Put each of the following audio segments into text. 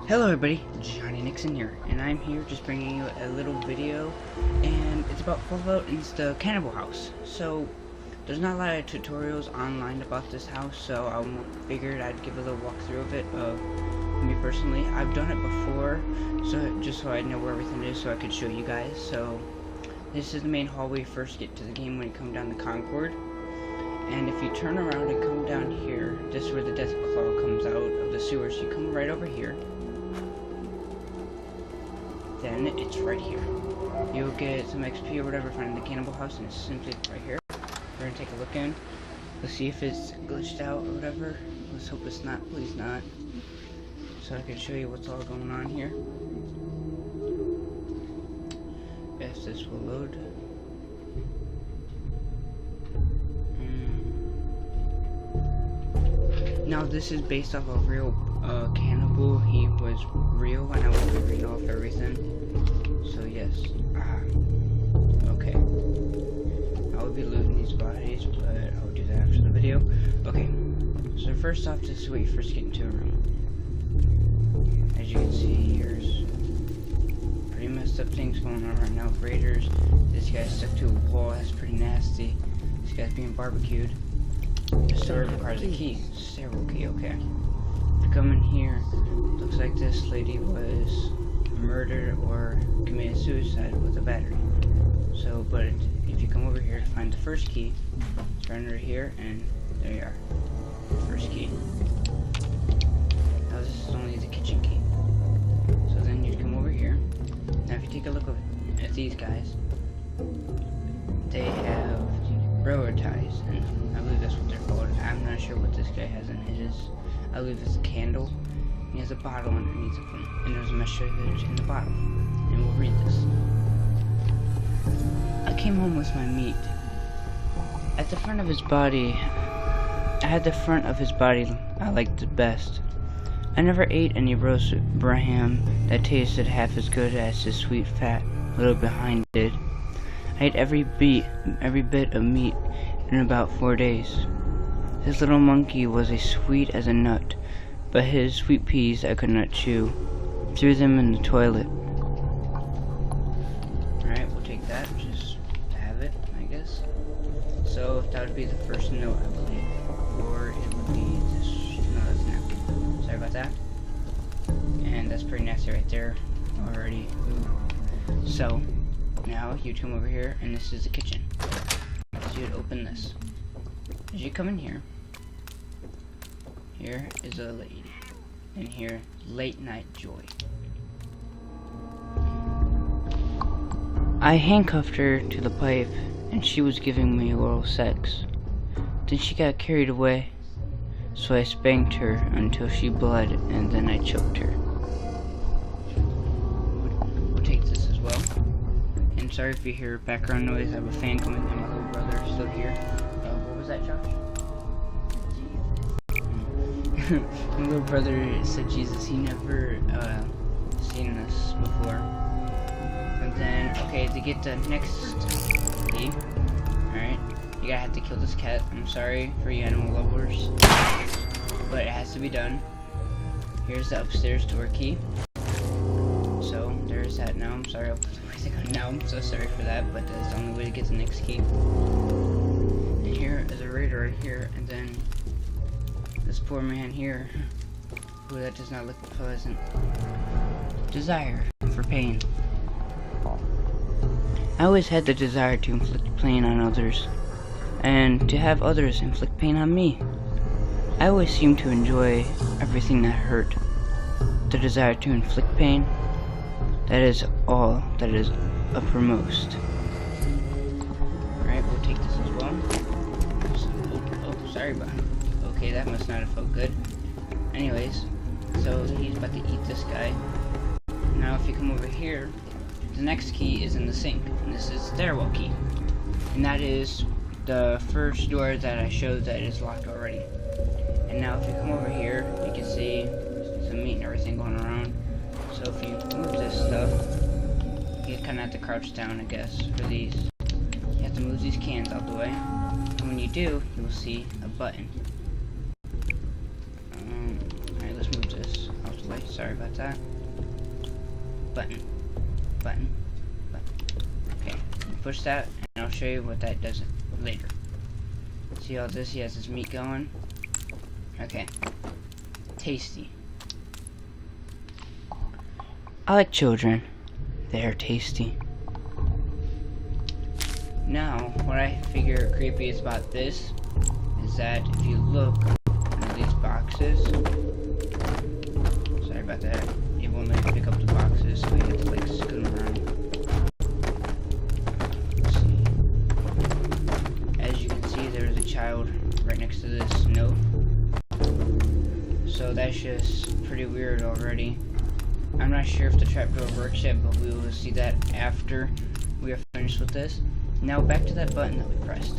Hello everybody, Johnny Nixon here, and I'm here just bringing you a little video, and it's about Fallout and it's the Cannibal house. So, there's not a lot of tutorials online about this house, so I figured I'd give a little walkthrough of it, me personally. I've done it before, so just so I know where everything is, so I could show you guys. So, this is the main hallway you first get to the game when you come down the Concord. And if you turn around and come down here, this is where the death claw comes out of the sewers. You come right over here. Then it's right here. You'll get some XP or whatever finding the Cannibal house, and it's simply right here. We're gonna take a look in. Let's see if it's glitched out or whatever. Let's hope it's not. Please not. So I can show you what's all going on here. If this will load. Now this is based off a real cannibal. He was real, and I will read off everything. So yes. Okay. I will be looting these bodies, but I'll do that after the video. Okay. So first off, this is what you first get into a room. As you can see, there's pretty messed up things going on right now with raiders. This guy's stuck to a wall. That's pretty nasty. This guy's being barbecued. The store requires a key. Several key, okay. If you come in here, looks like this lady was murdered or committed suicide with a battery. So, but if you come over here to find the first key, it's right under here, and there you are. First key. Now this is only the kitchen key. So then you come over here. Now if you take a look at these guys, they have railroad ties, and I believe that's what they're called. I'm not sure what this guy has in his. I believe it's a candle. He has a bottle underneath of him, and there's a message in the bottle. And we'll read this. I came home with my meat. At the front of his body, I had the front of his body I liked the best. I never ate any roast Braham that tasted half as good as his sweet fat little behind did. I ate every bit of meat in about 4 days. His little monkey was as sweet as a nut, but his sweet peas I could not chew. Threw them in the toilet. Alright, we'll take that, just to have it, I guess. So, that would be the first note, I believe. Or it would be this. No, that's nasty. Sorry about that. And that's pretty nasty right there already. Ooh. So, now you come over here, and this is the kitchen. So you'd open this. As you come in here, here is a lady, and here, late night joy. I handcuffed her to the pipe, and she was giving me oral sex. Then she got carried away, so I spanked her until she bled, and then I choked her. We'll take this as well. And sorry if you hear background noise. I have a fan going, and my little brother is still here. What was that, Josh? My little brother said Jesus. He never seen this before. And then, okay, to get the next key, alright, you gotta have to kill this cat. I'm sorry for you animal lovers, but it has to be done. Here's the upstairs door key. So, there's that now. I'm sorry, I'll put everything on now. I'm so sorry for that, but that's the only way to get the next key. And here is a raider right here, and then this poor man here. Ooh, that does not look pleasant. Desire for pain. I always had the desire to inflict pain on others, and to have others inflict pain on me. I always seemed to enjoy everything that hurt. The desire to inflict pain, that is all that is uppermost. Alright, we'll take this as well. Oh, sorry about it. Okay, that must not have felt good. Anyways, so he's about to eat this guy. Now if you come over here, the next key is in the sink, and this is the stairwell key. And that is the first door that I showed that is locked already. And now if you come over here, you can see some meat and everything going around. So if you move this stuff, you kind of have to crouch down, I guess, for these. You have to move these cans out the way. And when you do, you will see a button. Alright, let's move this out the way. Sorry about that. Button. Button. Button. Okay. Push that, and I'll show you what that does later. See all this? He has his meat going. Okay. Tasty. I like children. They are tasty. Now, what I figure creepy is about this is that if you look under these boxes, sorry about that, it won't let me pick up the boxes, so you have to like scoot them around. Let's see. As you can see, there's a child right next to this note. So that's just pretty weird already. I'm not sure if the trapdoor works yet, but we will see that after we are finished with this. Now back to that button that we pressed.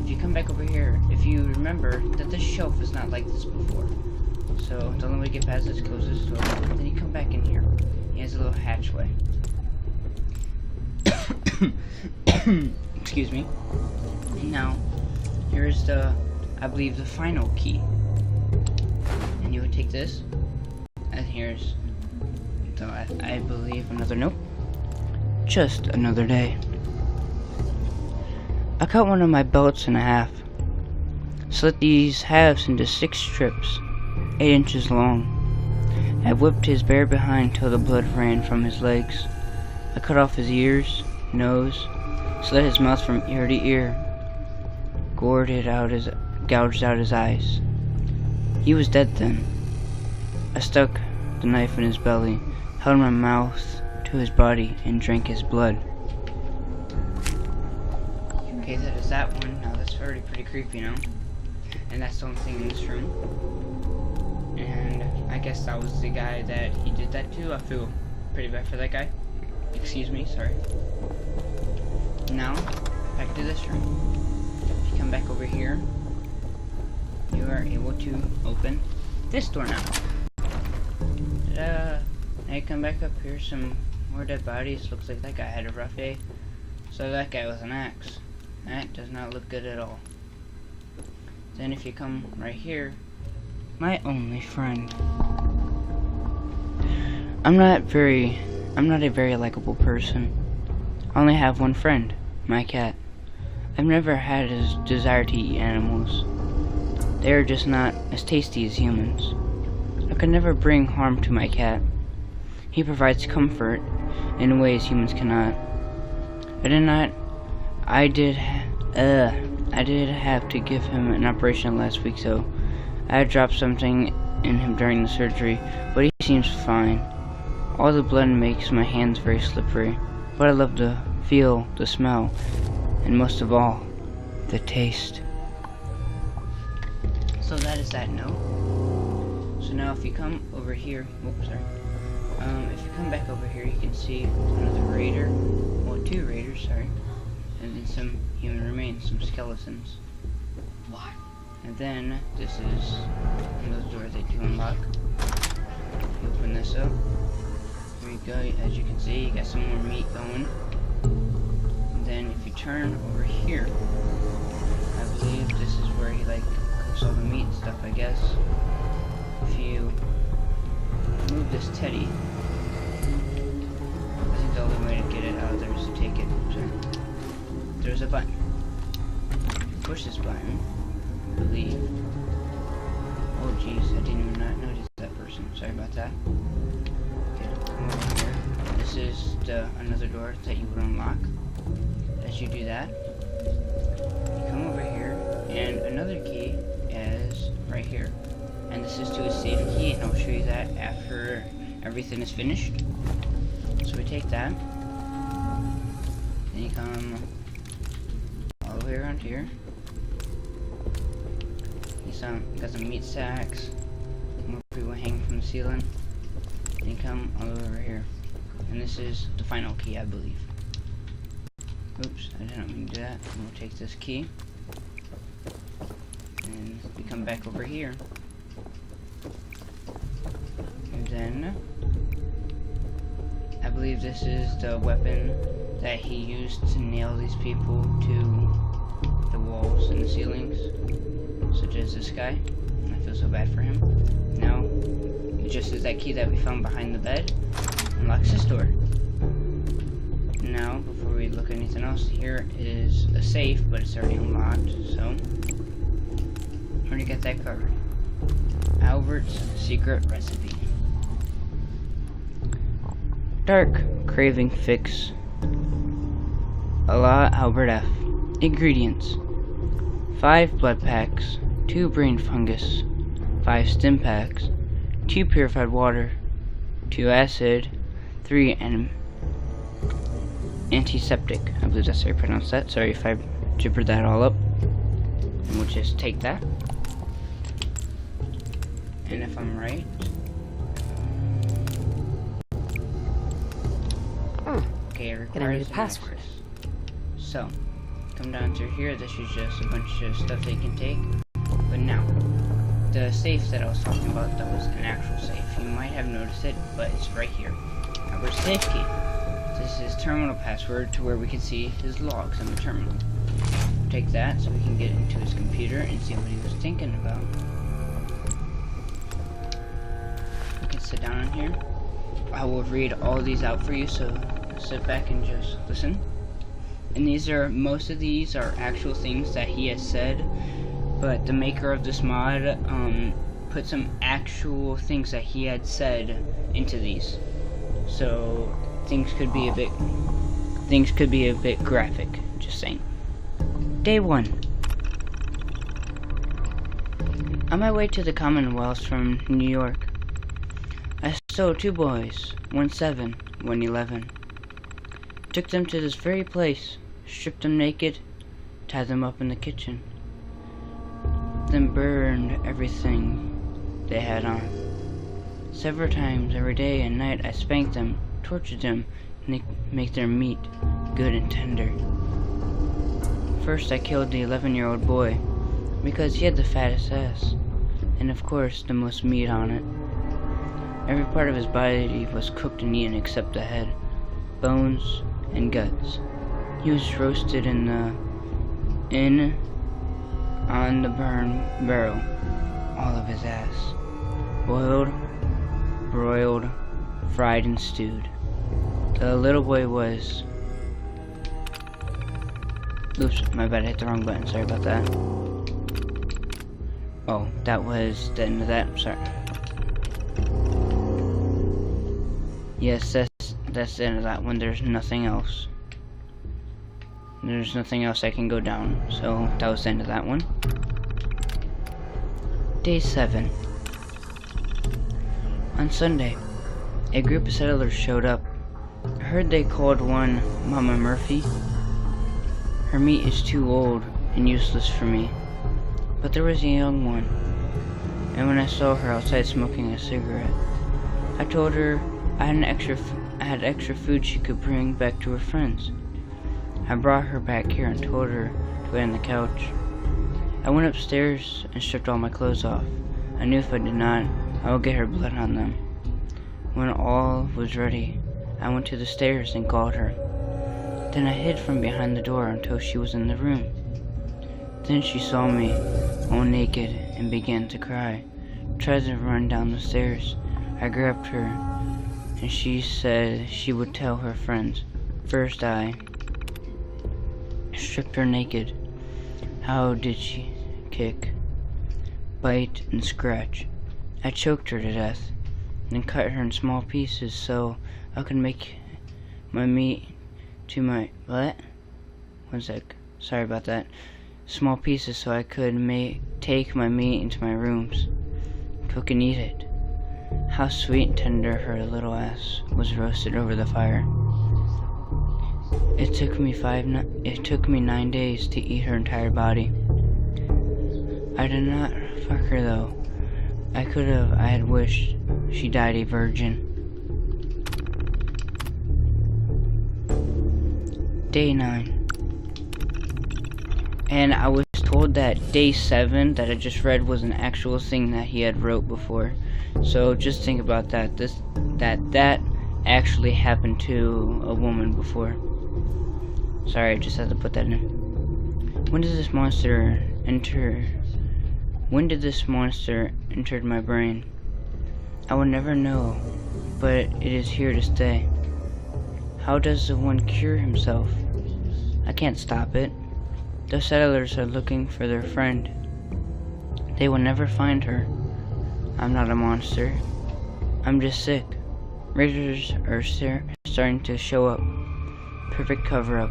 If you come back over here, if you remember that this shelf is not like this before. So the only way to get past this, close this door, then you come back in here. He has a little hatchway. Excuse me. And now, here's the, I believe, the final key. And you would take this, and here's the, I believe, another note. Just another day. I cut one of my belts in half, slit these halves into 6 strips, 8 inches long. I whipped his bare behind till the blood ran from his legs. I cut off his ears, nose, slit his mouth from ear to ear, gouged out his eyes. He was dead then. I stuck the knife in his belly, held my mouth to his body, and drank his blood. Okay, that is that one. Now that's already pretty creepy, you know? And that's the only thing in this room. And I guess that was the guy that he did that to. I feel pretty bad for that guy. Excuse me, sorry. Now, back to this room. If you come back over here, you are able to open this door now. Ta-da! Now you come back up here, some more dead bodies. Looks like that guy had a rough day. So that guy with an axe. That does not look good at all. Then if you come right here, my only friend. I'm not a very likable person. I only have one friend, my cat. I've never had a desire to eat animals. They are just not as tasty as humans. I could never bring harm to my cat. He provides comfort in ways humans cannot. I did have to give him an operation last week, so I had dropped something in him during the surgery, but he seems fine. All the blood makes my hands very slippery, but I love to feel the smell, and most of all, the taste. So that is that note. So now if you come over here, whoops, sorry. If you come back over here, you can see another raider, well, 2 raiders, sorry. And then some human remains, some skeletons. What? And then this is one of those doors that you unlock. You open this up. Here you go. As you can see, you got some more meat going. And then if you turn over here, I believe this is where he like cooks all the meat and stuff, I guess. If you move this teddy, I think the only way to get it out of there is to take it. Sorry. There's a button. Push this button, I believe. Oh jeez, I didn't even notice that person. Sorry about that. Okay, come over here. This is another door that you would unlock. As you do that, you come over here, and another key is right here. And this is to a safe key, and I'll show you that after everything is finished. So we take that, then you come all the way around here. You got some meat sacks, more people hanging from the ceiling. Then you come all the way over here, and this is the final key, I believe. Oops, I didn't mean to do that. We'll take this key, and we come back over here, and then I believe this is the weapon that he used to nail these people to the walls and the ceilings, such as this guy. I feel so bad for him. Now, you It just is that key that we found behind the bed. Unlocks this door. Now, before we look at anything else, here is a safe, but it's already unlocked, so already got that covered. Albert's secret recipe. Dark craving fix. A la Albert F. Ingredients: 5 blood packs, 2 brain fungus, 5 stim packs, 2 purified water, 2 acid, 3 antiseptic. I believe that's how you pronounce that. Sorry if I gibbered that all up. And we'll just take that. And if I'm right, okay, it requires a password. So, come down through here. This is just a bunch of stuff they can take. But now, the safe that I was talking about, that was an actual safe. You might have noticed it, but it's right here. Our safe key. This is terminal password to where we can see his logs on the terminal. Take that so we can get into his computer and see what he was thinking about. You can sit down in here. I will read all these out for you, so sit back and just listen. And most of these are actual things that he has said, but the maker of this mod put some actual things that he had said into these. So things could be a bit graphic, just saying. Day 1. On my way to the Commonwealth from New York, I stole 2 boys, one 7, one 11. Took them to this very place, stripped them naked, tied them up in the kitchen, then burned everything they had on. Several times every day and night I spanked them, tortured them, and make their meat good and tender. First I killed the 11-year-old boy because he had the fattest ass, and of course the most meat on it. Every part of his body was cooked and eaten except the head, bones, and guts. He was roasted on the burn barrel, all of his ass. Boiled, broiled, fried, and stewed. The little boy was... Oops, my bad, I hit the wrong button, sorry about that. Oh, that was the end of that, sorry. Yes, that's the end of that one. There's nothing else. There's nothing else I can go down, so that was the end of that one. Day 7. On Sunday, a group of settlers showed up. I heard they called one Mama Murphy. Her meat is too old and useless for me, but there was a young one, and when I saw her outside smoking a cigarette, I told her I had extra food she could bring back to her friends. I brought her back here and told her to lay on the couch. I went upstairs and stripped all my clothes off. I knew if I did not, I would get her blood on them. When all was ready, I went to the stairs and called her. Then I hid from behind the door until she was in the room. Then she saw me, all naked, and began to cry. Tried to run down the stairs. I grabbed her, and she said she would tell her friends. First I stripped her naked. How did she kick, bite, and scratch? I choked her to death, then cut her in small pieces so I could make my meat to my... What? One sec. Sorry about that. Small pieces so I could take my meat into my rooms, cook and eat it. How sweet and tender her little ass was roasted over the fire. It took me 9 days to eat her entire body. I did not fuck her though. I had wished she died a virgin. Day 9. And I was told that day 7 that I just read was an actual thing that he had wrote before. So just think about that. That actually happened to a woman before. Sorry, I just had to put that in. When did this monster enter my brain? I will never know, but it is here to stay. How does the one cure himself? I can't stop it. The settlers are looking for their friend. They will never find her. I'm not a monster. I'm just sick. Raiders are starting to show up. Perfect cover-up.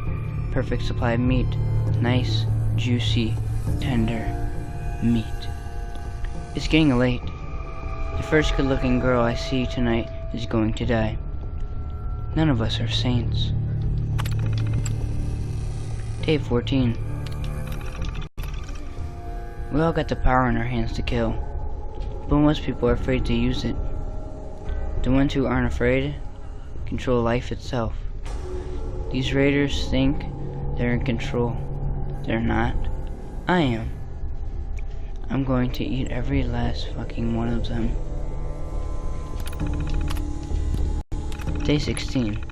Perfect supply of meat. Nice, juicy, tender meat. It's getting late. The first good-looking girl I see tonight is going to die. None of us are saints. Day 14. We all got the power in our hands to kill, but most people are afraid to use it. The ones who aren't afraid control life itself. These raiders think they're in control. They're not. I am. I'm going to eat every last fucking one of them. Day 16.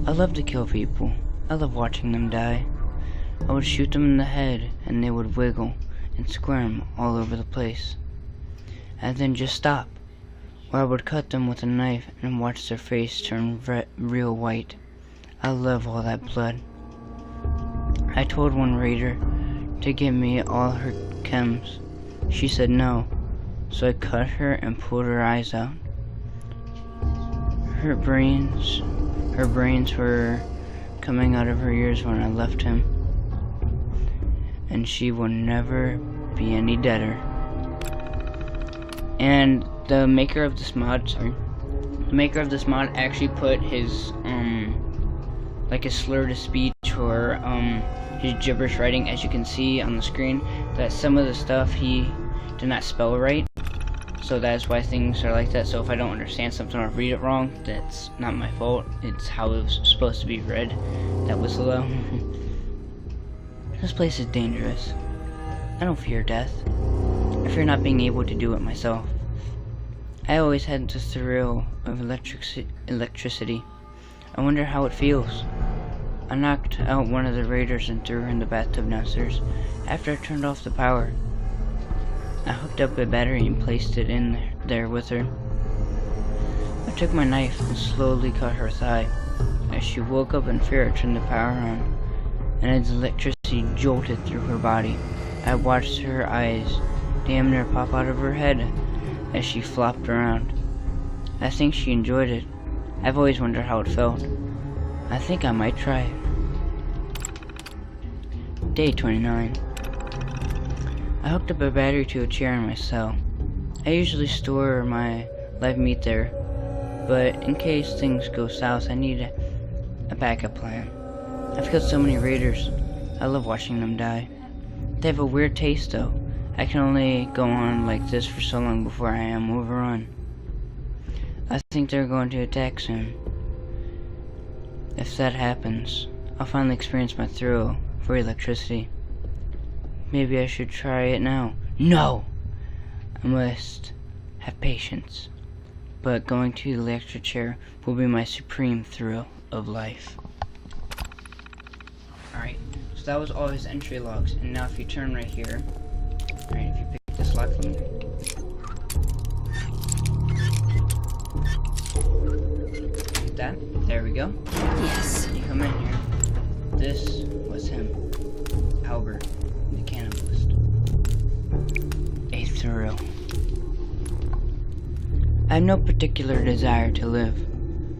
I love to kill people. I love watching them die. I would shoot them in the head and they would wiggle and squirm all over the place. And then just stop. Or I would cut them with a knife and watch their face turn real white. I love all that blood. I told one raider to give me all her chems. She said no, so I cut her and pulled her eyes out. Her brains were coming out of her ears when I left him. And she will never be any deader. And the maker of this mod, actually put his like a slur to speech or his gibberish writing, as you can see on the screen, that some of the stuff he did not spell right. So that's why things are like that. So if I don't understand something or read it wrong, that's not my fault. It's how it was supposed to be read. That was low. This place is dangerous. I don't fear death. I fear not being able to do it myself. I always had the thrill of electricity. I wonder how it feels. I knocked out one of the raiders and threw her in the bathtub downstairs after I turned off the power. I hooked up a battery and placed it in there with her. I took my knife and slowly cut her thigh. As she woke up in fear, I turned the power on, and as electricity jolted through her body, I watched her eyes damn near pop out of her head as she flopped around. I think she enjoyed it. I've always wondered how it felt. I think I might try it. Day 29. I hooked up a battery to a chair in my cell. I usually store my live meat there, but in case things go south, I need a backup plan. I've killed so many raiders. I love watching them die. They have a weird taste though. I can only go on like this for so long before I am overrun. I think they're going to attack soon. If that happens, I'll finally experience my thrill for electricity. Maybe I should try it now. No! I must have patience. But going to the electric chair will be my supreme thrill of life. Alright, so that was all his entry logs. And now if you turn right here, alright, if you pick this lock for me. Like that. There we go. Yes. You come in here. This was him. Albert, the cannibalist. A thrill. I have no particular desire to live.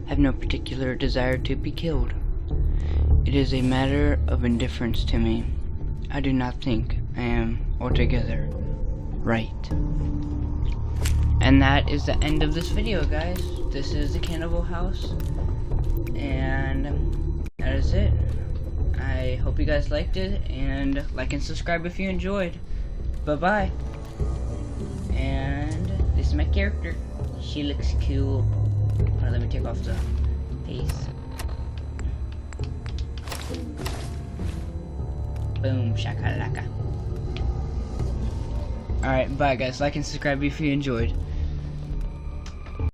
I have no particular desire to be killed. It is a matter of indifference to me. I do not think I am altogether right. And that is the end of this video, guys. This is the Cannibal house. And that is it. I hope you guys liked it, and like and subscribe if you enjoyed. Bye-bye. And this is my character. She looks cool. Alright, let me take off the face. Boom, shakalaka. Alright, bye guys. Like and subscribe if you enjoyed.